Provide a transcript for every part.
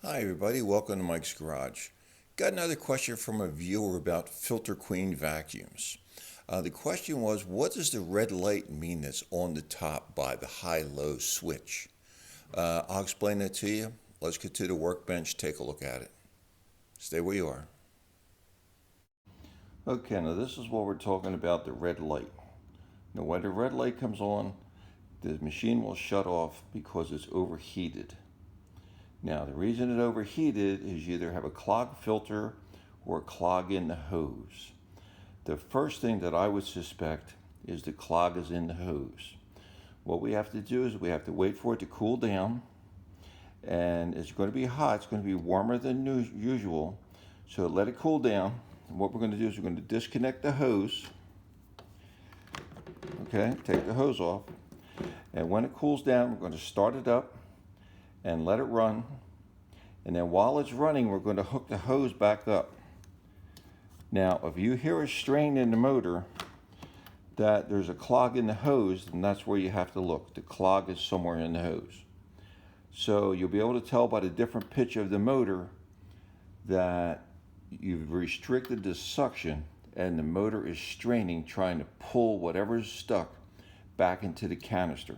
Hi everybody, welcome to Mike's Garage. Got another question from a viewer about filter queen vacuums. The question was, what does the red light mean that's on the top by the high-low switch? I'll explain that to you. Let's get to the workbench, take a look at it. Stay where you are. Okay, now this is what we're talking about, the red light. Now when the red light comes on, the machine will shut off because it's overheated. Now, the reason it overheated is you either have a clogged filter or a clog in the hose. The first thing that I would suspect is the clog is in the hose. What we have to do is we have to wait for it to cool down, and it's going to be hot. It's going to be warmer than usual, so let it cool down. And what we're going to do is we're going to disconnect the hose. Okay, take the hose off, and when it cools down, we're going to start it up and let it run, and then while it's running we're going to hook the hose back up. Now if you hear a strain in the motor that there's a clog in the hose, then that's where you have to look. The clog is somewhere in the hose. So you'll be able to tell by the different pitch of the motor that you've restricted the suction and the motor is straining, trying to pull whatever's stuck back into the canister.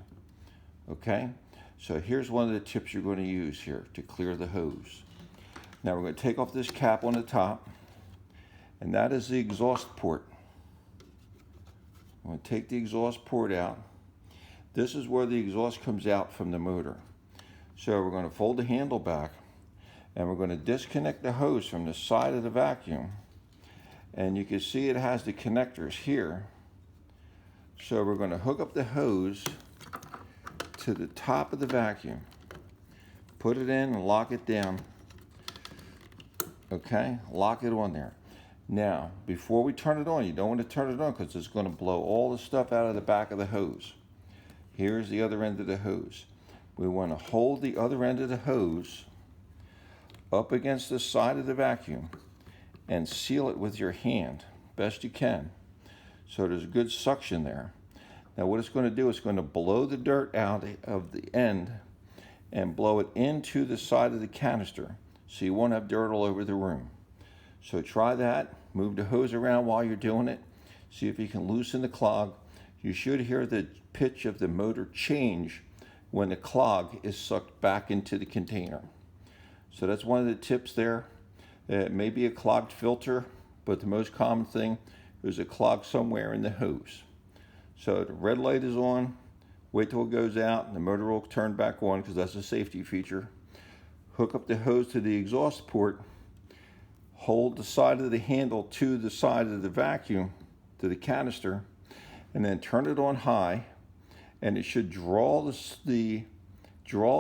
Okay? So here's one of the tips you're going to use here to clear the hose. Now we're going to take off this cap on the top, and that is the exhaust port. I'm going to take the exhaust port out. This is where the exhaust comes out from the motor. So we're going to fold the handle back, and we're going to disconnect the hose from the side of the vacuum. And you can see it has the connectors here. So we're going to hook up the hose to the top of the vacuum, put it in and lock it down. Okay, lock it on there. Now before we turn it on, you don't want to turn it on because it's going to blow all the stuff out of the back of the hose. Here's the other end of the hose. We want to hold the other end of the hose up against the side of the vacuum and seal it with your hand best you can, so there's good suction there. Now what it's going to do is going to blow the dirt out of the end and blow it into the side of the canister, so you won't have dirt all over the room. So try that. Move the hose around while you're doing it. See if you can loosen the clog. You should hear the pitch of the motor change when the clog is sucked back into the container. So that's one of the tips there. It may be a clogged filter, but the most common thing is a clog somewhere in the hose. So the red light is on, wait till it goes out, and the motor will turn back on because that's a safety feature. Hook up the hose to the exhaust port, hold the side of the handle to the side of the vacuum, to the canister, and then turn it on high, and it should draw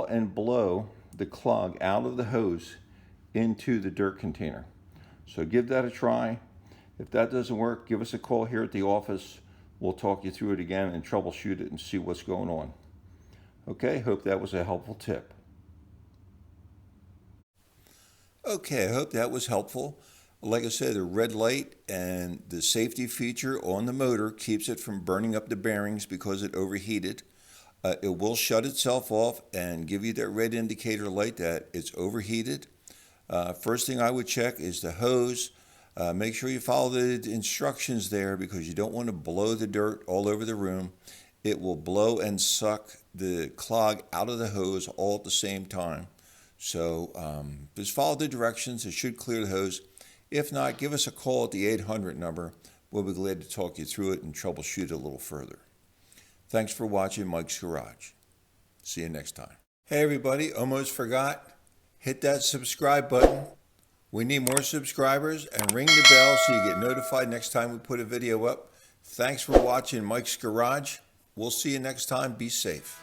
and blow the clog out of the hose into the dirt container. So give that a try. If that doesn't work, give us a call here at the office. We'll talk you through it again and troubleshoot it and see what's going on. Okay, hope that was a helpful tip. Okay, I hope that was helpful. Like I said, the red light and the safety feature on the motor keeps it from burning up the bearings because it overheated. It will shut itself off and give you that red indicator light that it's overheated. First thing I would check is the hose. Make sure you follow the instructions there because you don't want to blow the dirt all over the room. It will blow and suck the clog out of the hose all at the same time. So just follow the directions. It should clear the hose. If not, give us a call at the 800 number. We'll be glad to talk you through it and troubleshoot it a little further. Thanks for watching Mike's Garage. See you next time. Hey everybody, almost forgot. Hit that subscribe button. We need more subscribers, and ring the bell so you get notified next time we put a video up. Thanks for watching Mike's Garage. We'll see you next time. Be safe.